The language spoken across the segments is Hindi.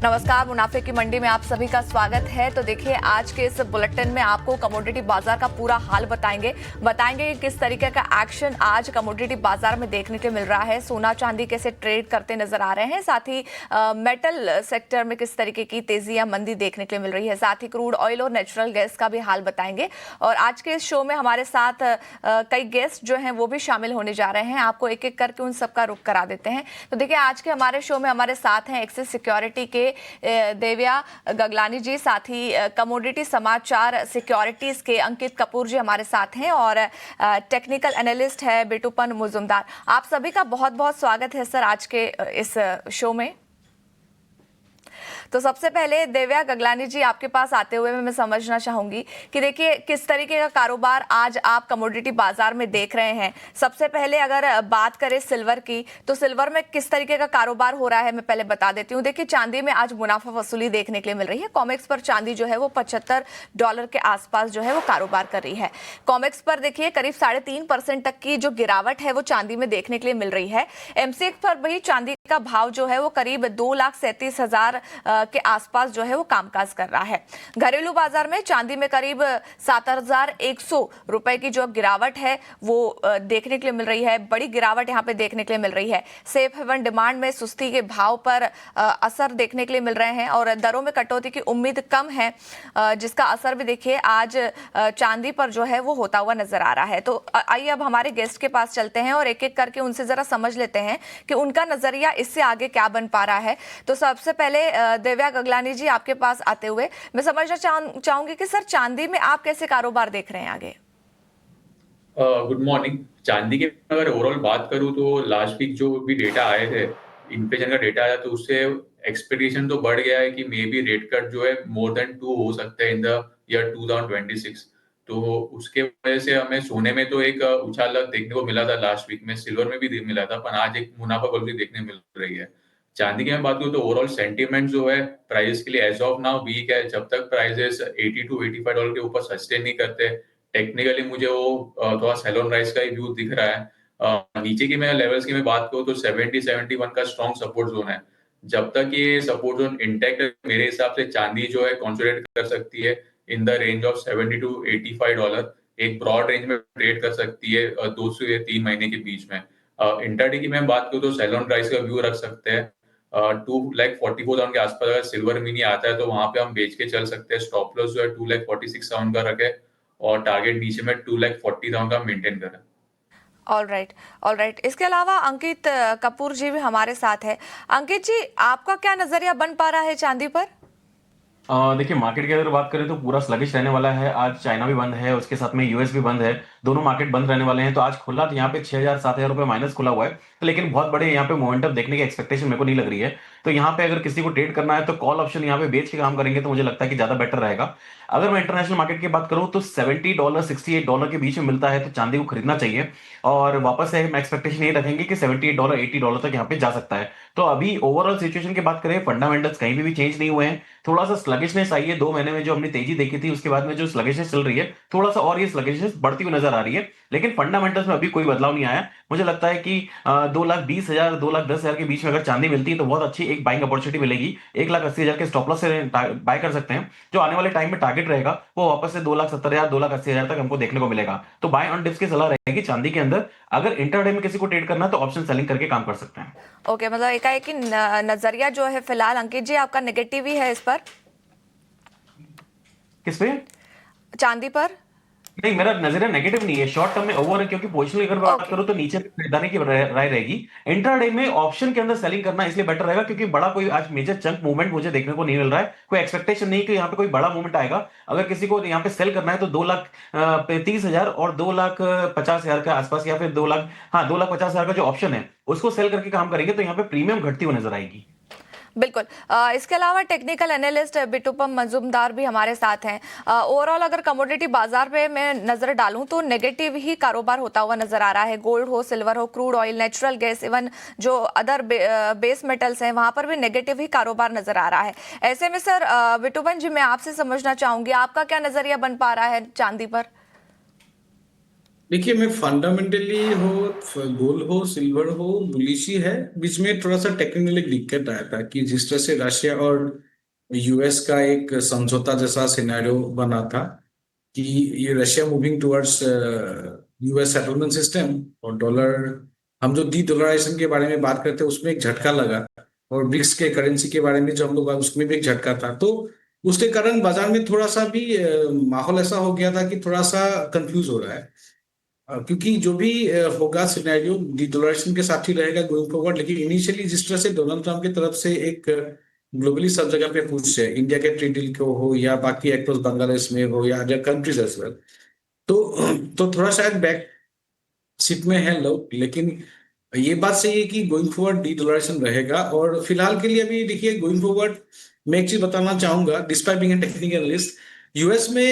नमस्कार, मुनाफे की मंडी में आप सभी का स्वागत है। तो देखिए, आज के इस बुलेटिन में आपको कमोडिटी बाजार का पूरा हाल बताएंगे कि किस तरीके का एक्शन आज कमोडिटी बाजार में देखने को मिल रहा है, सोना चांदी कैसे ट्रेड करते नजर आ रहे हैं, साथ ही मेटल सेक्टर में किस तरीके की तेजी या मंदी देखने को मिल रही है, साथ ही क्रूड ऑयल और नेचुरल गैस का भी हाल बताएंगे। और आज के इस शो में हमारे साथ कई गेस्ट जो हैं वो भी शामिल होने जा रहे हैं। आपको एक एक करके उन सबका रुख करा देते हैं। तो देखिए, आज के हमारे शो में हमारे साथ हैं एक्सिस सिक्योरिटी के देव्या गगलानी जी, साथ ही कमोडिटी समाचार सिक्योरिटीज के अंकित कपूर जी हमारे साथ हैं, और टेक्निकल एनालिस्ट है बिटूपन मुजुमदार। आप सभी का बहुत बहुत स्वागत है सर आज के इस शो में। तो सबसे पहले देव्या गगलानी जी, आपके पास आते हुए मैं समझना चाहूंगी कि देखिए किस तरीके का कारोबार आज आप कमोडिटी बाजार में देख रहे हैं। सबसे पहले अगर बात करें सिल्वर की, तो सिल्वर में किस तरीके का कारोबार हो रहा है मैं पहले बता देती हूँ। देखिए, चांदी में आज मुनाफा वसूली देखने के लिए मिल रही है। कॉमेक्स पर चांदी जो है वो $75 के आसपास जो है वो कारोबार कर रही है। कॉमेक्स पर देखिए करीब 3.5% तक की जो गिरावट है वो चांदी में देखने के लिए मिल रही है। एमसीएक्स पर भी चांदी का भाव जो है वो करीब 2,37,000 के आसपास जो है वो कामकाज कर रहा है। घरेलू बाजार में चांदी में करीब 7,100 रुपए की जो गिरावट है वो देखने के लिए मिल रही है। बड़ी गिरावट यहाँ पे देखने के लिए मिल रही है। सेफ हेवन डिमांड में सुस्ती के भाव पर असर देखने के लिए मिल रहे हैं और दरों में कटौती की उम्मीद कम है, जिसका असर भी देखिए आज चांदी पर जो है वो होता हुआ नजर आ रहा है। तो आइए अब हमारे गेस्ट के पास चलते हैं और एक एक करके उनसे जरा समझ लेते हैं कि उनका नजरिया इससे आगे क्या बन पा रहा है। तो सबसे पहले देव्या गगलानी जी, आपके पास आते हुए मैं समझना चाहूंगी कि सर चांदी में आप कैसे कारोबार देख रहे हैं आगे। Good morning. चांदी की अगर ओवरऑल बात करूं तो लास्ट वीक जो भी डेटा आए थे, इन्फ्लेशन का डेटा आया, तो उससे एक्सपेक्टेशन तो बढ़ गया है कि मे बी रेट कट जो है मोर देन 2 हो सकता है इन द ईयर 2026। तो उसके वजह से हमें सोने में तो एक उछाल देखने को मिला था लास्ट वीक में, सिल्वर में भी मिला था, पर आज एक मुनाफा बढ़ोतरी देखने मिल रही है। चांदी की मैं बात करूं तो ओवरऑल सेंटीमेंट जो है प्राइस के लिए एज ऑफ नाउ वीक है। जब तक प्राइसेस $80 to $85 के ऊपर सस्टेन नहीं करते, टेक्निकली मुझे वो थोड़ा सेल ऑन राइज का ही व्यू दिख रहा है। नीचे की मैं लेवल्स की मैं बात करूं तो 70-71 का स्ट्रॉन्ग सपोर्ट जोन है। जब तक ये सपोर्ट जोन इंटैक्ट है, मेरे हिसाब से चांदी जो है कंसोलिडेट कर सकती है in the range of $70 to $85। एक ब्रॉड रेंज में ट्रेड कर सकती है 2 से 3 महीने के बीच में। इंट्राडे की मैं बात करूं तो सेल ऑन राइज का व्यू रख सकते हैं। 2,44,000 के आसपास अगर सिल्वर मिनी आता है तो वहां पे हम बेच के चल सकते हैं। स्टॉप लॉस जो है 2,46,000 का रखे और टारगेट नीचे में 2,40,000 का मेंटेन करें। All right. इसके अलावा अंकित कपूर जी भी हमारे साथ है। अंकित जी, आपका क्या नजरिया बन पा रहा है चांदी पर? देखिए, मार्केट की अगर बात करें तो पूरा स्लगिश रहने वाला है। आज चाइना भी बंद है, उसके साथ में यूएस भी बंद है, दोनों मार्केट बंद रहने वाले हैं। तो आज खुला तो यहाँ पे 6,000-7,000 रुपए माइनस खुला हुआ है, तो लेकिन बहुत बड़े यहाँ पे मोमेंटम देखने की एक्सपेक्टेशन मेरे को नहीं लग रही है। तो यहाँ पे अगर किसी को ट्रेड करना है तो कॉल ऑप्शन यहाँ पे बेच के काम करेंगे तो मुझे लगता है कि ज्यादा बेटर रहेगा। अगर मैं इंटरनेशनल मार्केट की बात करूं तो $70 $68 के बीच में मिलता है तो चांदी को खरीदना चाहिए, और वापस से हम एक्सपेक्टेशन ये रखेंगे कि $78 $80 तक यहाँ पे जा सकता है। तो अभी ओवरऑल सिचुएशन की बात करें, फंडामेंटल्स कहीं भी चेंज नहीं हुए हैं। थोड़ा सा स्लगिशनेस आई है 2 महीने में, जो हमने तेजी देखी थी उसके बाद में जो स्लगिशनेस चल रही है, थोड़ा सा और ये स्लगिशनेस बढ़ती हुई नजर आ रही है, लेकिन फंडामेंटल्स में अभी कोई बदलाव नहीं आया। मुझे लगता है कि 2,20,000 2,10,000 के बीच में अगर चांदी मिलती है तो बहुत अच्छी एक बाइंग अपॉर्चुनिटी मिलेगी। 1,80,000 के स्टॉप लॉस से बाय कर सकते हैं। जो आने वाले टाइम में टारगेट रहेगा वो वापस से 2,70,000 2,80,000 तक हमको देखने को मिलेगा। तो बाय ऑन डिप्स की सलाह रहेगी चांदी के अंदर। अगर इंटरडे में किसी को ट्रेड करना है तो ऑप्शन सेलिंग करके काम कर सकते हैं। ओके, मतलब एकाएक नजरिया जो है फिलहाल अंकित जी आपका नेगेटिव ही है इस पर। किस पे? चांदी पर नहीं, मेरा नजरिया नेगेटिव नहीं है, शॉर्ट टर्म में ओवर है, क्योंकि पोजिशनल अगर बात करूं तो नीचे खरीदारी की राय रहेगी। इंट्राडे में ऑप्शन के अंदर सेलिंग करना इसलिए बेटर रहेगा क्योंकि बड़ा कोई आज मेजर चंक मूवमेंट मुझे देखने को नहीं मिल रहा है। कोई एक्सपेक्टेशन नहीं कि यहाँ पे कोई बड़ा मूवमेंट आएगा। अगर किसी को यहाँ पे सेल करना है तो 2,30,000 और 2,50,000 के आसपास, या फिर 2,50,000 का जो ऑप्शन है उसको सेल करके काम करेंगे तो यहाँ पे प्रीमियम घटती हुई नजर आएगी। बिल्कुल। इसके अलावा टेक्निकल एनालिस्ट बिटूपम मजुमदार भी हमारे साथ हैं। ओवरऑल अगर कमोडिटी बाजार पे मैं नजर डालूं तो नेगेटिव ही कारोबार होता हुआ नजर आ रहा है। गोल्ड हो, सिल्वर हो, crude oil, natural gas, even जो अदर बेस मेटल्स हैं वहां पर भी नेगेटिव ही कारोबार नजर आ रहा है। ऐसे में सर बिटूपम जी, मैं आपसे समझना चाहूंगी आपका क्या नजरिया बन पा रहा है चांदी पर? देखिए, मैं फंडामेंटली गोल्ड हो सिल्वर हो बुलिश ही है। बीच में थोड़ा सा टेक्निकल एक दिक्कत आया था कि जिस तरह से रशिया और यूएस का एक समझौता जैसा सिनेरियो बना था कि ये Russia moving towards US settlement system और डॉलर, हम जो डी डॉलराइजेशन के बारे में बात करते हैं उसमें एक झटका लगा। और ब्रिक्स के करेंसी के बारे में जो हम लोग बात उसमें भी एक झटका था। तो उसके कारण बाजार में थोड़ा सा भी माहौल ऐसा हो गया था कि थोड़ा सा कंफ्यूज हो रहा है। क्योंकि जो भी होगा सिनेरियो डी डॉलराइजेशन के साथ ही रहेगा गोइंग फॉरवर्ड। लेकिन इनिशियली जिस तरह से डोनाल्ड ट्रम्प की तरफ से एक ग्लोबली सब जगह पे पुश है, इंडिया के ट्रेड डील को हो या बाकी एक्रोस बांग्लादेश में हो या अदर कंट्रीज एज वेल, तो थोड़ा शायद बैक सीट में है लोग। लेकिन ये बात सही है कि गोइंग फॉरवर्ड डी डॉलराइजेशन रहेगा। और फिलहाल के लिए अभी देखिए गोइंग फॉरवर्ड मैं एक चीज बताना चाहूंगा, despite being a technical analyst, US में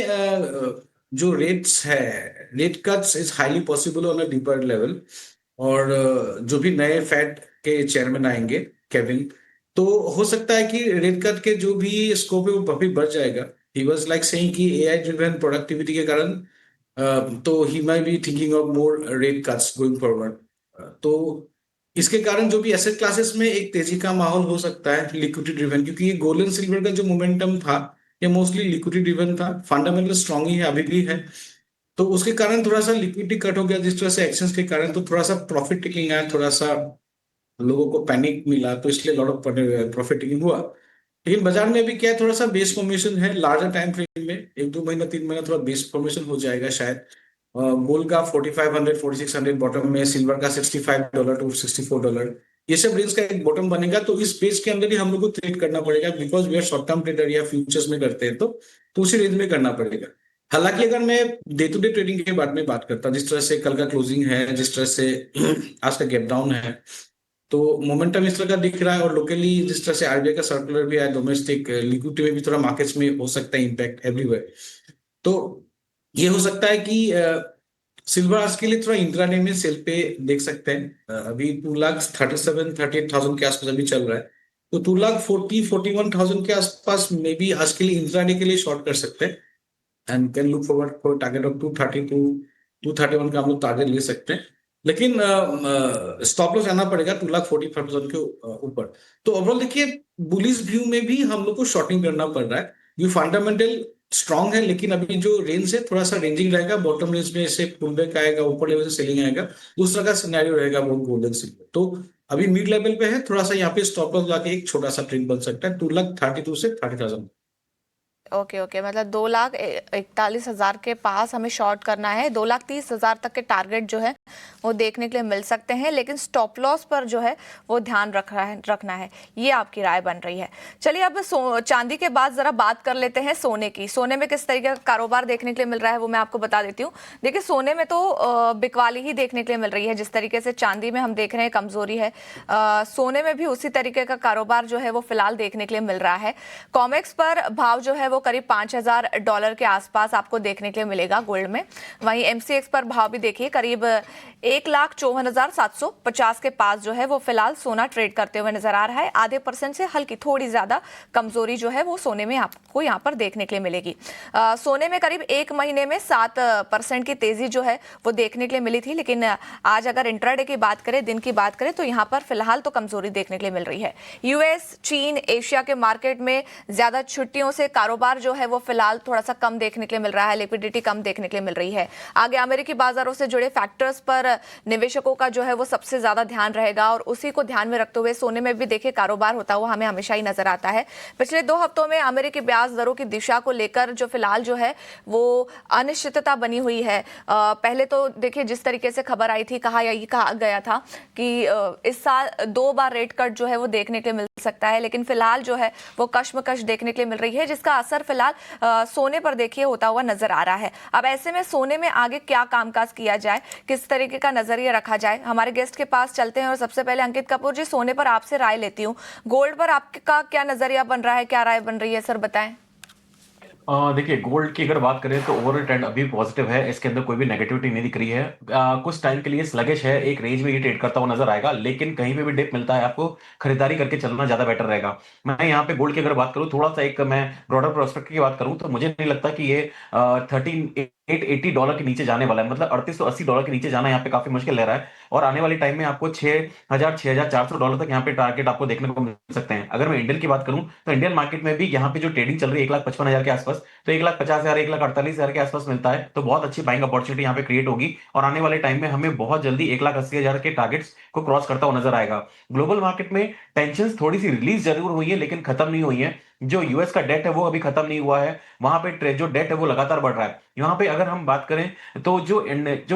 जो रेट्स है, rate cuts is highly possible on a deeper level. और जो भी नए फेड के चेयरमैन आएंगे, केविन, तो हो सकता है कि रेट कट के जो भी स्कोप है वो काफी बढ़ जाएगा। ही वाज लाइक सेइंग कि एआई ड्रिवन प्रोडक्टिविटी के कारण तो he might be thinking of more rate cuts going forward. तो इसके कारण जो भी एसेट क्लासेस में एक तेजी का माहौल हो सकता है लिक्विडिटी ड्रिवन, क्योंकि ये गोल्ड एंड सिल्वर का जो मोमेंटम था ये मोस्टली लिक्विडिटी ड्रिवन था। फंडामेंटल स्ट्रांग ही है, अभी भी है। तो उसके कारण थोड़ा सा लिक्विडिटी कट हो गया जिस तरह से एक्शंस के कारण, तो थोड़ा सा प्रॉफिट टेकिंग आया, थोड़ा सा लोगों को पैनिक मिला, तो इसलिए लॉट ऑफ प्रॉफिट टेकिंग हुआ। लेकिन बाजार में अभी क्या है, थोड़ा सा बेस फॉर्मेशन है लार्जर टाइम फ्रेम में, एक दो महीना 3 महीना थोड़ा बेस फॉर्मेशन हो जाएगा शायद। गोल्ड का 4500 4600 बॉटम में, सिल्वर का $65 टू $64, ये सब रेंज का एक बॉटम बनेगा। तो इस पेज के अंदर ही हम लोग को ट्रेड करना पड़ेगा, because we are short term trader या फ्यूचर्स में करते हैं, तो उसी रेंज में करना पड़ेगा। हालांकि अगर मैं डे टू डे ट्रेडिंग के बारे में बात करता, जिस तरह से कल का क्लोजिंग है, जिस तरह से आज का गैप डाउन है, तो मोमेंटम इस तरह का दिख रहा है। और लोकली जिस तरह से आरबीआई का सर्कुलर भी आया, डोमेस्टिक लिक्विडिटी में भी थोड़ा मार्केट्स में हो सकता है इम्पैक्ट एवरीवेयर। तो ये हो सकता है कि सिल्वर आज के लिए थोड़ा इंट्राडे में सेल पे देख सकते हैं। अभी 2,37,38,000 के आसपास अभी चल रहा है, तो 2,40,41,000 के आसपास मे बी आज के लिए इंट्राडे के लिए शॉर्ट कर सकते हैं। And can look forward for target of 231 का हम लोग टारगेट ले सकते हैं। लेकिन स्टॉप लॉस आना पड़ेगा 2,45,000 के ऊपर। तो ओवरऑल देखिए, बुलिश व्यू में भी हम लोग को शॉर्टिंग करना पड़ रहा है। ये फंडामेंटल स्ट्रांग है, लेकिन अभी जो रेंज है थोड़ा सा रेंजिंग रहेगा। बॉटम रेंज में से पुल बैक आएगा, ऊपर लेवल से सेलिंग आएगा, उस तरह का सिनेरियो रहेगा वो गोल्डन सिल्वर। तो अभी मिड लेवल पे है, थोड़ा सा यहाँ पे स्टॉप लॉस लाके एक छोटा सा ट्रेड बन सकता है 2,32 से 30,000। ओके ओके, मतलब 2,41,000 के पास हमें शॉर्ट करना है। 2,30,000 तक के टारगेट जो है वो देखने के लिए मिल सकते हैं, लेकिन स्टॉप लॉस पर जो है वो ध्यान रखना है। ये आपकी राय बन रही है। चलिए अब चांदी के बाद जरा बात कर लेते हैं सोने की। सोने में किस तरीके का कारोबार देखने के लिए मिल रहा है वो मैं आपको बता देती हूँ। देखिए, सोने में तो बिकवाली ही देखने के लिए मिल रही है। जिस तरीके से चांदी में हम देख रहे हैं कमजोरी है, सोने में भी उसी तरीके का कारोबार जो है वो फिलहाल देखने के लिए मिल रहा है। कॉमेक्स पर भाव जो है वो करीब $5,000 के आसपास आपको देखने के लिए मिलेगा गोल्ड में। वहीं एमसीएक्स पर भाव भी देखिए करीब 1,54,750 के पास जो है वो फिलहाल सोना ट्रेड करते हुए नजर आ रहा है। आधे % से हल्की थोड़ी ज्यादा कमजोरी जो है वो सोने में आपको यहाँ पर देखने के लिए मिलेगी। सोने में करीब एक महीने में 7% की तेजी जो है वो देखने के लिए मिली थी, लेकिन आज अगर इंट्राडे की बात करें, दिन की बात करें, तो यहाँ पर फिलहाल तो कमजोरी देखने के लिए मिल रही है। यूएस, चीन, एशिया के मार्केट में ज्यादा छुट्टियों से कारोबार जो है वो फिलहाल थोड़ा सा कम देखने के लिए मिल रहा है, लिक्विडिटी कम देखने के लिए मिल रही है। आगे अमेरिकी बाजारों से जुड़े फैक्टर्स पर निवेशकों का जो है वो सबसे ज्यादा ध्यान रहेगा, और उसी को ध्यान में रखते हुए सोने में भी देखिए कारोबार होता हुआ हमें हमेशा ही नजर आता है। पिछले 2 हफ्तों में अमेरिकी ब्याज दरों की दिशा को लेकर जो फिलहाल जो है वो अनिश्चितता बनी हुई है। पहले तो देखिए जिस तरीके से खबर आई थी, कहा गया था कि इस साल 2 बार रेट कट जो है वो देखने के लिए मिल सकता है, लेकिन फिलहाल जो है वो कश्मकश देखने के लिए मिल रही है, जिसका असर फिलहाल सोने पर देखिए होता हुआ नजर आ रहा है। अब ऐसे में सोने में आगे क्या कामकाज किया जाए, किस तरीके का नजरिया रखा जाए, हमारे गेस्ट के पास चलते हैं। और सबसे पहले अंकित कपूर जी, सोने पर आपसे राय लेती हूँ। गोल्ड पर आपका क्या नजरिया बन रहा है, क्या राय बन रही है, सर बताएं। देखिए गोल्ड की अगर बात करें तो ओवरऑल ट्रेंड अभी पॉजिटिव है, इसके अंदर कोई भी नेगेटिविटी नहीं दिख रही है। कुछ टाइम के लिए स्लगिश है, एक रेंज में ये ट्रेड करता हुआ नजर आएगा, लेकिन कहीं पे भी डिप मिलता है आपको खरीदारी करके चलना ज्यादा बेटर रहेगा। मैं यहाँ पे गोल्ड की अगर बात करूँ, थोड़ा सा एक मैं ब्रॉडर प्रोस्पेक्ट की बात करूँ तो मुझे नहीं लगता कि ये $13,880 के नीचे जाने वाला है। मतलब $3880 के नीचे जाना यहाँ पे काफी मुश्किल लग रहा है, और आने वाले टाइम में आपको $6,400 तक यहाँ पे टारगेट आपको देखने को मिल सकते हैं। अगर मैं इंडियन की बात करूं तो इंडियन मार्केट में भी यहाँ पे जो ट्रेडिंग चल रही है 1,55,000 के आसपास, तो 1,50,000 1,48,000 के आसपास मिलता है, तो बहुत अच्छी बाइंग अपॉर्चुनिटी यहाँ पे क्रिएट होगी, और आने वाले टाइम में हमें बहुत जल्दी 1,80,000 के टारगेट्स को क्रॉस करता हुआ नजर आएगा। ग्लोबल मार्केट में टेंशन थोड़ी सी रिलीज जरूर हुई है, लेकिन खत्म नहीं हुई है। जो यूएस का डेट है वो अभी खत्म नहीं हुआ है, वहां पे जो डेट है वो लगातार बढ़ रहा है। यहाँ पे अगर हम बात करें तो जो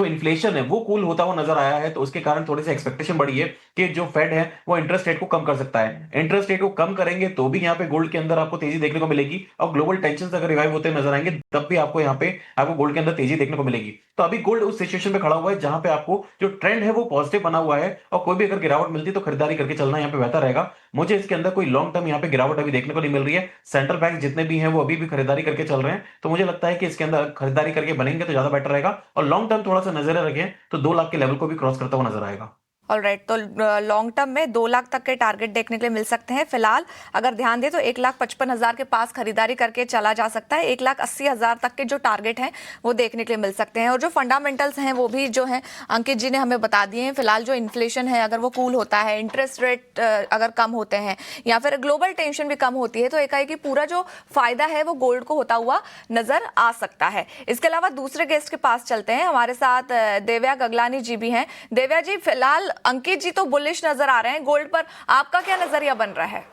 इन्फ्लेशन है वो कूल होता हुआ नजर आया है, तो उसके कारण थोड़ी सी एक्सपेक्टेशन बढ़ी है कि जो फेड है वो इंटरेस्ट रेट को कम कर सकता है। इंटरेस्ट रेट को कम करेंगे तो भी यहाँ पे गोल्ड के अंदर आपको तेजी देखने को मिलेगी, और ग्लोबल टेंशन अगर रिवाइव होते नजर आएंगे तब भी आपको यहाँ पे आपको गोल्ड के अंदर तेजी देखने को मिलेगी। तो अभी गोल्ड उस सिचुएशन पे खड़ा हुआ है जहां पे आपको जो ट्रेंड है वो पॉजिटिव बना हुआ है, और कोई भी अगर गिरावट मिलती है तो खरीदारी करके चलना यहाँ पे बेहतर रहेगा। मुझे इसके अंदर कोई लॉन्ग टर्म यहाँ पे गिरावट अभी देखने को नहीं मिल रही है। सेंट्रल बैंक जितने भी हैं वो अभी भी खरीदारी करके चल रहे हैं, तो मुझे लगता है कि इसके अंदर खरीदारी करके बनेंगे तो ज्यादा बेटर रहेगा, और लॉन्ग टर्म थोड़ा सा नजर रखें तो 2 लाख के लेवल को भी क्रॉस करता हुआ नजर आएगा। ऑलराइट, तो लॉन्ग टर्म में 2 लाख तक के टारगेट देखने के लिए मिल सकते हैं। फिलहाल अगर ध्यान दें तो 1,55,000 के पास खरीदारी करके चला जा सकता है। 1,80,000 तक के जो टारगेट हैं वो देखने के लिए मिल सकते हैं, और जो फंडामेंटल्स हैं वो भी जो है अंकित जी ने हमें बता दिए हैं। फिलहाल जो इन्फ्लेशन है अगर वो कूल होता है, इंटरेस्ट रेट अगर कम होते हैं, या फिर ग्लोबल टेंशन भी कम होती है, तो एकाएक पूरा जो फायदा है वो गोल्ड को होता हुआ नजर आ सकता है। इसके अलावा दूसरे गेस्ट के पास चलते हैं, हमारे साथ देव्या गगलानी जी भी हैं। देव्या जी, फिलहाल अंकित जी तो बुलिश नजर आ रहे हैं गोल्ड पर, आपका क्या नजरिया बन रहा है?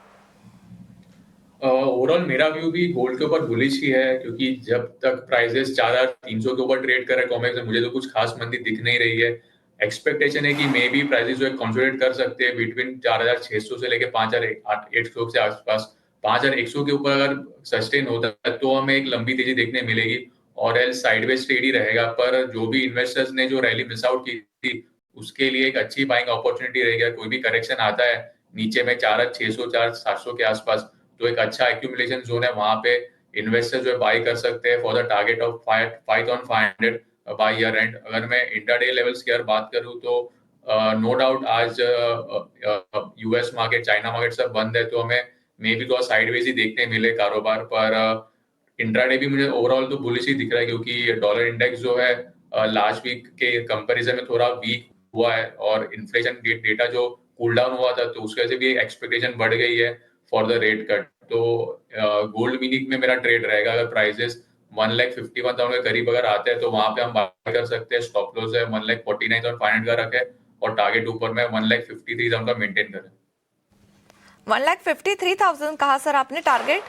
ओवरऑल मेरा व्यू भी गोल्ड के ऊपर बुलिश ही है, क्योंकि जब तक प्राइसेस 4,300 के ऊपर ट्रेड कर रहे हैं कॉमेक्स में, मुझे तो कुछ खास मंदी दिख नहीं रही है। एक्सपेक्टेशन है कि मे बी प्राइसेस जो है कंसोलिडेट कर सकते हैं बिटवीन 4,600 से लेके 5,800 के आसपास। 5,100 के ऊपर अगर सस्टेन होता है तो हमें एक लंबी तेजी देखने मिलेगी, और एल साइडवेज ट्रेड ही रहेगा। पर जो भी इन्वेस्टर्स ने जो रैली मिस आउट की थी उसके लिए एक अच्छी बाइंग अपॉर्चुनिटी रहेगी। कोई भी करेक्शन आता है नीचे में 4,600 4,700 के आसपास, तो एक अच्छा एक्यूमुलेशन जोन है, वहां पे इन्वेस्टर जो है बाई कर सकते हैं for the target of 5,500 by year and. अगर मैं इंट्राडे लेवल्स की अगर बात करूं तो नो डाउट आज यूएस मार्केट, चाइना मार्केट सब बंद है, तो हमें मे बी थोड़ा साइडवेज ही देखने मिले कारोबार पर। इंट्राडे भी मुझे ओवरऑल तो बुलिश ही दिख रहा है, क्योंकि डॉलर इंडेक्स जो है लास्ट वीक के कंपैरिजन में थोड़ा वीक हुआ है, और इन्फ्लेशन डेटा जो कूल डाउन हुआ था तो उसकी वजह से भी एक्सपेक्टेशन बढ़ गई है फॉर द रेट कट। तो गोल्ड मीनिंग में मेरा ट्रेड रहेगा, अगर प्राइसेस 1,51,000 के करीब अगर आते हैं तो वहां पे हम बाय कर सकते हैं। स्टॉप लॉस है 1,49,500 का रखे, और टारगेट ऊपर में 1,53,000 का मेंटेन करें। 1,53,000 कहा सर आपने टारगेट?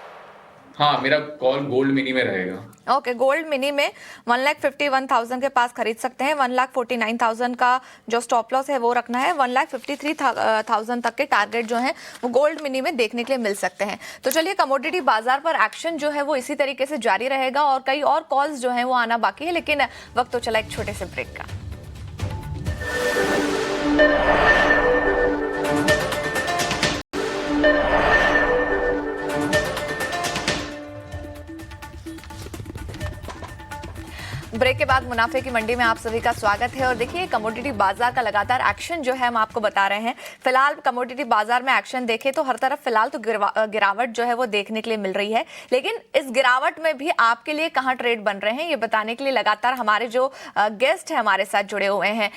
हाँ, मेरा कॉल गोल्ड मिनी में रहेगा। ओके, गोल्ड मिनी में 1,51,000 के पास खरीद सकते हैं। 1,49,000 का जो स्टॉप लॉस है वो रखना है। 1,53,000 तक के टारगेट जो है वो गोल्ड मिनी में देखने के लिए मिल सकते हैं। तो चलिए, कमोडिटी बाजार पर एक्शन जो है वो इसी तरीके से जारी रहेगा, और कई और कॉल्स जो है वो आना बाकी है, लेकिन वक्त तो चला एक छोटे से ब्रेक का। ब्रेक के बाद मुनाफे की मंडी में आप सभी का स्वागत है। और देखिए, कमोडिटी बाजार का लगातार एक्शन जो है हम आपको बता रहे हैं। फिलहाल कमोडिटी बाजार में एक्शन देखें तो हर तरफ फिलहाल तो गिरावट जो है वो देखने के लिए मिल रही है, लेकिन इस गिरावट में भी आपके लिए कहां ट्रेड बन रहे हैं ये बताने के लिए लगातार हमारे जो गेस्ट है हमारे साथ जुड़े हुए हैं।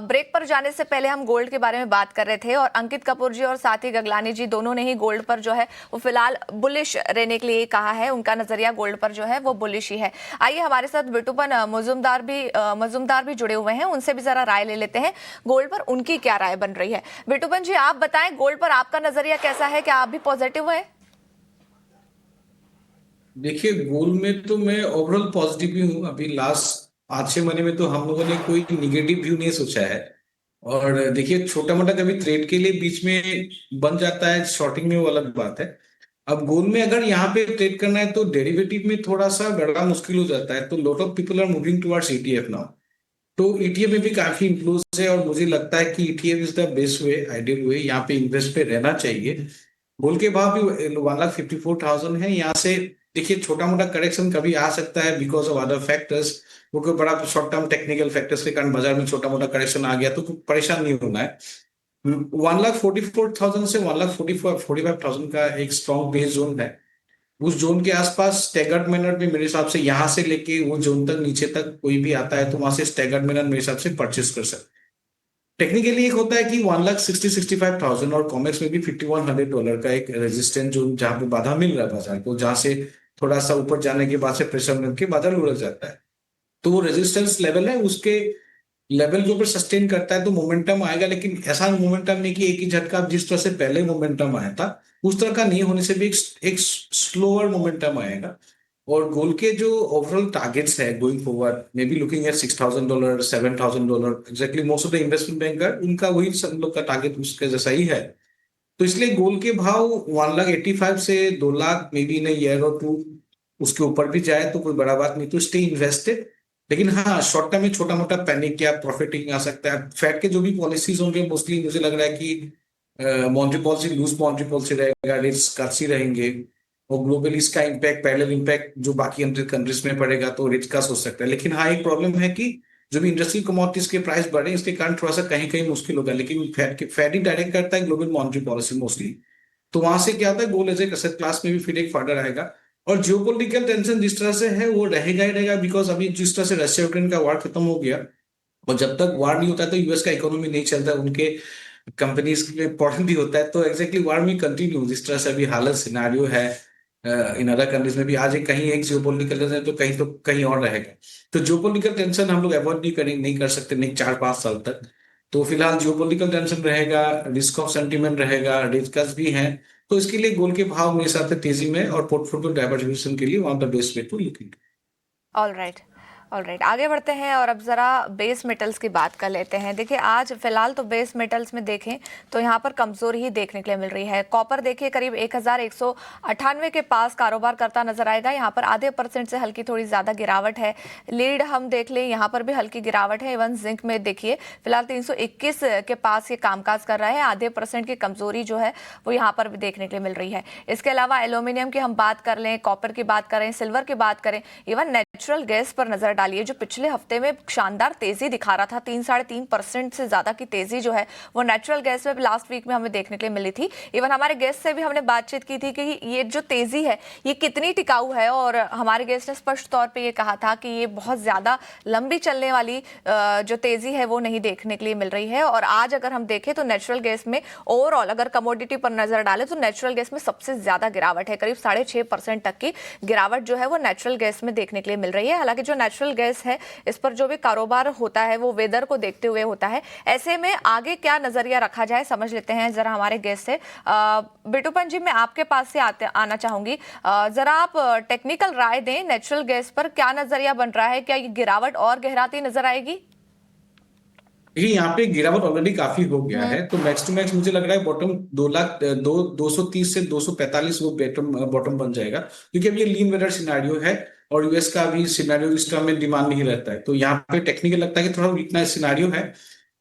ब्रेक पर जाने से पहले हम गोल्ड के बारे में बात कर रहे थे, और अंकित कपूर जी और साथी गगलानी जी दोनों ने ही गोल्ड पर जो है वो फिलहाल बुलिश रहने के लिए कहा है। उनका नजरिया गोल्ड पर जो है वो बुलिश ही है। आइए, हमारे साथ बिटूपन मजुमदार भी जुड़े हुए हैं, उनसे भी जरा राय ले लेते हैं गोल्ड पर उनकी क्या राय बन रही है। बिटूपन जी, आप बताएं गोल्ड पर आपका नजरिया कैसा है, क्या आप भी पॉजिटिव है? देखिए, गोल्ड में तो मैं ओवरऑल पॉजिटिव ही हूँ। अभी लास्ट 5-6 महीने में तो हम लोगों ने कोई निगेटिव व्यू नहीं सोचा है। और देखिए, छोटा मोटा कभी ट्रेड के लिए बीच में बन जाता है शॉर्टिंग में, वो अलग बात है। अब गोल्ड में अगर यहाँ पे ट्रेड करना है तो डेरिवेटिव में थोड़ा सा बड़ा मुश्किल हो जाता है, तो lot of people are moving towards ETF now. तो ईटीएफ में भी काफी इन्फ्लुएंस है, और मुझे लगता है कि ETF is the best way, ideal way, यहाँ पे इन्वेस्ट पे रहना चाहिए। गोल्ड के भाव भी 1,54,000 है, यहाँ से देखिए छोटा मोटा करेक्शन कभी आ सकता है बिकॉज ऑफ अदर फैक्टर्स। वो कोई बड़ा शॉर्ट टर्म टेक्निकल फैक्टर्स के कारण बाजार में छोटा मोटा करेक्शन आ गया तो परेशान नहीं होना है। 1,44,000 से 1,45,000 का एक स्ट्रॉन्ग बेस जोन है। उस जोन के आसपास स्टैगर्ड मैनर में मेरे हिसाब से यहां से लेके वो जोन तक नीचे तक कोई भी आता है तो वहां से स्टैगर्ड मैनर मेरे हिसाब से परचेस कर सकते हैं। टेक्निकली एक होता है कि 1,60,65,000 और कॉमेक्स में भी $5,100 का एक रेजिस्टेंस जोन जहां पे बाधा मिल रहा है बाजार को, जहां से थोड़ा सा ऊपर जाने के बाद से प्रेशर मिलकर बाजार लुढ़क जाता है। तो वो रेजिस्टेंस लेवल है, उसके लेवल के ऊपर सस्टेन करता है तो मोमेंटम आएगा, लेकिन ऐसा मोमेंटम नहीं कि एक ही झटका जिस तरह से पहले मोमेंटम आया था उस तरह का नहीं होने से भी एक स्लोअर मोमेंटम आएगा। और गोल्ड के जो ओवरऑल टारगेट्स है going forward may be looking at $6,000 $7,000 exactly. Most of the investment banker उनका वही सब लोग का टारगेट उसके जैसा ही है। तो इसलिए गोल्ड के भाव 1,85,000 से 2,00,000 मे बी इन ईयर और टू उसके ऊपर भी जाए तो कोई बड़ा बात नहीं, तो स्टे इन्वेस्टेड। लेकिन हाँ शॉर्ट टर्म में छोटा मोटा पैनिक या प्रॉफिटिंग आ सकता है। फेड के जो भी पॉलिसीज होंगे मोस्टली मुझे लग रहा है कि monetary policy loose monetary policy रहेगा, रेट्स कट्स ही रहेंगे। और ग्लोबली इसका इम्पैक्ट पैरेलल इम्पैक्ट जो बाकी कंट्रीज में पड़ेगा तो रेट्स कट्स हो सकता है। लेकिन हाँ एक प्रॉब्लम है कि जो भी इंडस्ट्रियल कमोडिटीज के प्राइस बढ़े इसके कारण थोड़ा सा कहीं कहीं मुश्किल होगा। लेकिन फेड ही डायरेक्ट करता है ग्लोबल मॉनेटरी पॉलिसी मोस्टली। तो वहां से क्या होता है gold as a asset class में भी फिर एक फर्दर आएगा। और जियोपॉलिटिकल टेंशन जिस तरह से है वो रहेगा ही रहेगा बिकॉज अभी जिस तरह से रशिया यूक्रेन का वार खत्म हो गया और जब तक वार नहीं होता है तो यूएस का इकोनॉमी नहीं चलता है, उनके कंपनीज के लिए इम्पोर्टेंट भी होता है। तो एग्जैक्टली वार में कंटिन्यू जिस तरह से अभी हालत सिनारियो है इन अदर कंट्रीज में भी आज एक कहीं एक जियोपॉलिटिकल टेंशन तो कहीं और रहेगा। तो जियोपॉलिटिकल टेंशन हम लोग अवॉइड नहीं करेंगे, नहीं कर सकते नहीं 4-5 साल तक। तो फिलहाल जियोपॉलिटिकल टेंशन रहेगा, रिस्क ऑफ सेंटीमेंट रहेगा, रिस्क भी है। तो इसके लिए गोल्ड के भाव मेरे हिसाब से तेजी में और पोर्टफोलियो डाइवर्सिफिकेशन के लिए one of the best way to looking. All right, all right, आगे बढ़ते हैं और अब ज़रा बेस मेटल्स की बात कर लेते हैं। देखिए आज फिलहाल तो बेस मेटल्स में देखें तो यहाँ पर कमजोरी ही देखने के लिए मिल रही है। कॉपर देखिए करीब 1,198 के पास कारोबार करता नजर आएगा, यहाँ पर आधे % से हल्की थोड़ी ज़्यादा गिरावट है। लीड हम देख लें यहाँ पर भी हल्की गिरावट है। इवन जिंक में देखिए फिलहाल 321 के पास ये कामकाज कर रहा है, आधे % की कमजोरी जो है वो यहाँ पर भी देखने के लिए मिल रही है। इसके अलावा एल्यूमिनियम की हम बात कर लें, कॉपर की बात करें, सिल्वर की बात करें, इवन नेचुरल गैस पर नजर डालिए जो पिछले हफ्ते में शानदार तेजी दिखा रहा था, 3-3.5% से ज्यादा की तेजी जो है वो नेचुरल गैस में लास्ट वीक में हमें देखने के लिए मिली थी। इवन हमारे गेस्ट से भी हमने बातचीत की थी कि ये जो तेजी है ये कितनी टिकाऊ है, और हमारे गेस्ट ने स्पष्ट तौर पे ये कहा था कि ये बहुत ज्यादा लंबी चलने वाली जो तेजी है वो नहीं देखने के लिए मिल रही है। और आज अगर हम देखें तो नेचुरल गैस में ओवरऑल अगर कमोडिटी पर नजर डालें तो नेचुरल गैस में सबसे ज्यादा गिरावट है, करीब 6.5% तक की गिरावट जो है वो नेचुरल गैस में देखने के लिए मिल रही है। हालांकि जो नेचुरल गैस है इस पर जो भी कारोबार होता है वो वेदर को देखते हुए होता है। ऐसे में आगे क्या नजरिया रखा जाए समझ लेते हैं जरा हमारे गेस्ट से। बिटूपन जी मैं आपके पास से आना चाहूंगी, जरा आप टेक्निकल राय दें नेचुरल गैस पर क्या नजरिया बन रहा है, क्या ये गिरावट और गहराती नजर आएगी? देखिए यहाँ पे गिरावट ऑलरेडी काफी हो गया है, तो मैक्स टू मैक्स मुझे लग रहा है बॉटम 230 से 245 वो बॉटम बन जाएगा, क्योंकि अब ये लीन वेदर सिनेरियो है और यूएस का भी सिनेरियो इस टर्म में डिमांड नहीं रहता है। तो यहाँ पे टेक्निकल लगता है कि थोड़ा वीकनेस सिनेरियो है।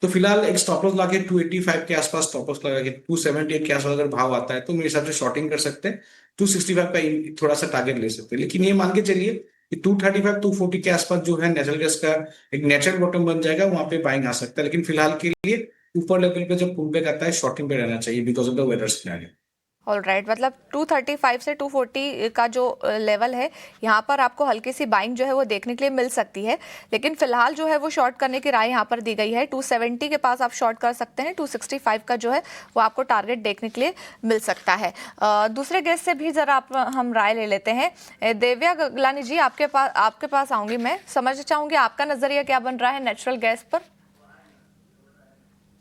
तो फिलहाल एक स्टॉप लॉस लाके 285 के आसपास स्टॉप लॉस लगा के 278 के आसपास अगर भाव आता है तो मेरे हिसाब से शॉर्टिंग कर सकते हैं। 265 का थोड़ा सा टारगेट ले सकते हैं, लेकिन ये मान के चलिए कि 235 240 के आसपास जो है नेचुरल गैस का एक नेचुरल बॉटम बन जाएगा, वहां पे बाइंग आ सकता है। लेकिन फिलहाल के लिए ऊपर लेवल पे जब पुल बैक आता है शॉर्टिंग पे रहना चाहिए because of the weather scenario. All right, मतलब 235 से 240 का जो लेवल है यहाँ पर आपको हल्की सी बाइंग जो है वो देखने के लिए मिल सकती है। लेकिन फिलहाल जो है वो शॉर्ट करने की राय यहाँ पर दी गई है। 270 के पास आप शॉर्ट कर सकते हैं, 265 का जो है वो आपको टारगेट देखने के लिए मिल सकता है। दूसरे गेस्ट से भी जरा हम राय ले लेते हैं। देव्या गगलानी जी आपके पास आऊंगी, मैं समझना चाहूंगी आपका नजरिया क्या बन रहा है नेचुरल गैस पर?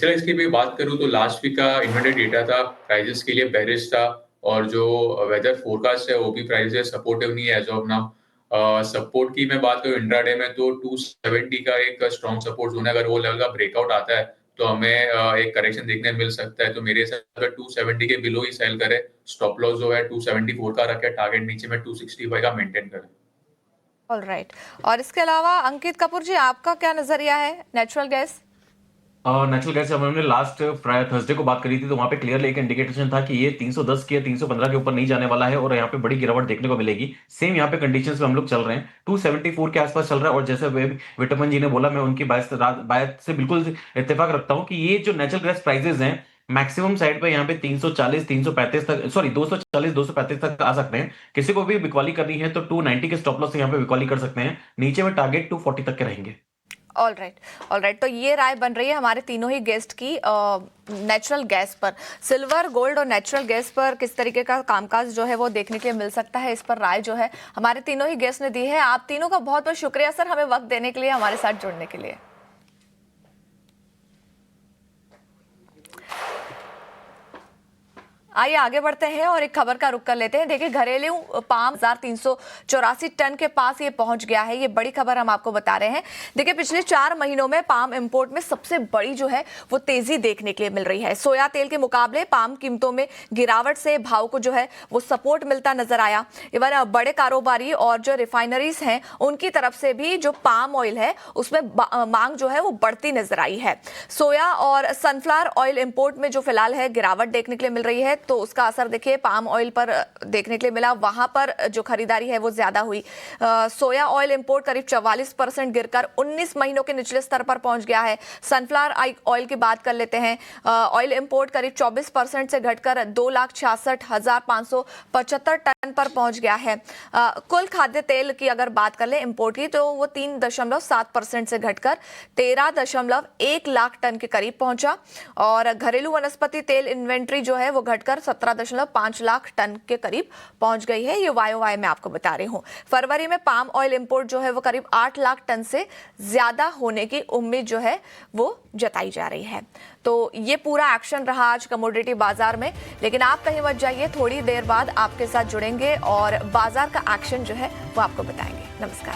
चलो इसकी भी बात करूं तो लास्ट वीक का इन्वेंटरी डेटा था, प्राइसेस के लिए बेरिश था, और जो वेदर फोरकास्ट है वो भी प्राइसेस सपोर्टिव नहीं है एज ऑफ नाउ। सपोर्ट की मैं बात करूं इंट्राडे में तो 270 का एक स्ट्रॉन्ग सपोर्ट जोन है, अगर वो लेवल का ब्रेकआउट आता है तो हमें एक करेक्शन देखने मिल सकता है। तो मेरे हिसाब से 270 के बिलो ही सेल करे, स्टॉप लॉस जो है 274 का रखे, टारगेट नीचे में 265 का मेंटेन करे। ऑल राइट, और इसके अलावा अंकित कपूर जी आपका क्या नजरिया है नेचुरल गैस? नेचुरल गैस जब हमने लास्ट थर्सडे को बात करी थी तो वहां पे क्लियरली एक इंडिकेशन था कि ये 310 के 315 के ऊपर नहीं जाने वाला है और यहाँ पे बड़ी गिरावट देखने को मिलेगी। सेम यहाँ पे कंडीशंस में हम लोग चल रहे हैं, 274 के आसपास चल रहा है। और जैसे विटमन जी ने बोला, मैं उनकी बात से बिल्कुल इत्तेफाक रखता हूँ कि ये जो नेचुरल गैस प्राइसेस हैं मैक्सिमम साइड पे यहाँ पे 340 335 तक, सॉरी 240 235 तक आ सकते हैं। किसी को भी बिकवाली करनी है तो 290 के स्टॉप लॉस से यहाँ पे बिकवाली कर सकते हैं। नीचे में टारगेट 240 तक के रहेंगे। ऑल राइट, तो ये राय बन रही है हमारे तीनों ही गेस्ट की नेचुरल गैस पर। सिल्वर, गोल्ड और नेचुरल गैस पर किस तरीके का कामकाज जो है वो देखने के लिए मिल सकता है, इस पर राय जो है हमारे तीनों ही गेस्ट ने दी है। आप तीनों का बहुत बहुत शुक्रिया सर, हमें वक्त देने के लिए, हमारे साथ जुड़ने के लिए। आइए आगे बढ़ते हैं और एक खबर का रुख कर लेते हैं। देखिए, घरेलू पाम 384 टन के पास ये पहुंच गया है। ये बड़ी खबर हम आपको बता रहे हैं। देखिए, पिछले 4 महीनों में पाम इंपोर्ट में सबसे बड़ी जो है वो तेजी देखने के लिए मिल रही है। सोया तेल के मुकाबले पाम कीमतों में गिरावट से भाव को जो है वो सपोर्ट मिलता नजर आया। इवन बड़े कारोबारी और जो रिफाइनरीज हैं उनकी तरफ से भी जो पाम ऑयल है उसमें मांग जो है वो बढ़ती नजर आई है। सोया और सनफ्लावर ऑयल इंपोर्ट में जो फिलहाल है गिरावट देखने के लिए मिल रही है, तो उसका असर देखिए पाम ऑयल पर देखने के लिए मिला। वहां पर जो खरीदारी है वो ज्यादा हुई। सोया ऑयल इंपोर्ट करीब 44% गिरकर 19 महीनों के निचले स्तर पर पहुंच गया है। सनफ्लावर ऑयल की बात कर लेते हैं। ऑयल इंपोर्ट करीब 24% से घटकर 2,66,575 टन पर पहुंच गया है। कुल खाद्य तेल की अगर बात कर ले इंपोर्ट की, तो वो 3.7% से घटकर 13.1 लाख टन के करीब पहुंचा। और घरेलू वनस्पति तेल इन्वेंट्री जो है वो घटकर 17.5 लाख टन के करीब पहुंच गई है। ये वाई मैं आपको बता रही हूं। फरवरी में पाम ऑयल इंपोर्ट जो है वो करीब 8 लाख टन से ज्यादा होने की उम्मीद जो है वो जताई जा रही है। तो ये पूरा एक्शन रहा आज कमोडिटी बाजार में। लेकिन आप कहीं मत जाइए, थोड़ी देर बाद आपके साथ जुड़ेंगे और बाजार का एक्शन जो है वो आपको बताएंगे। नमस्कार।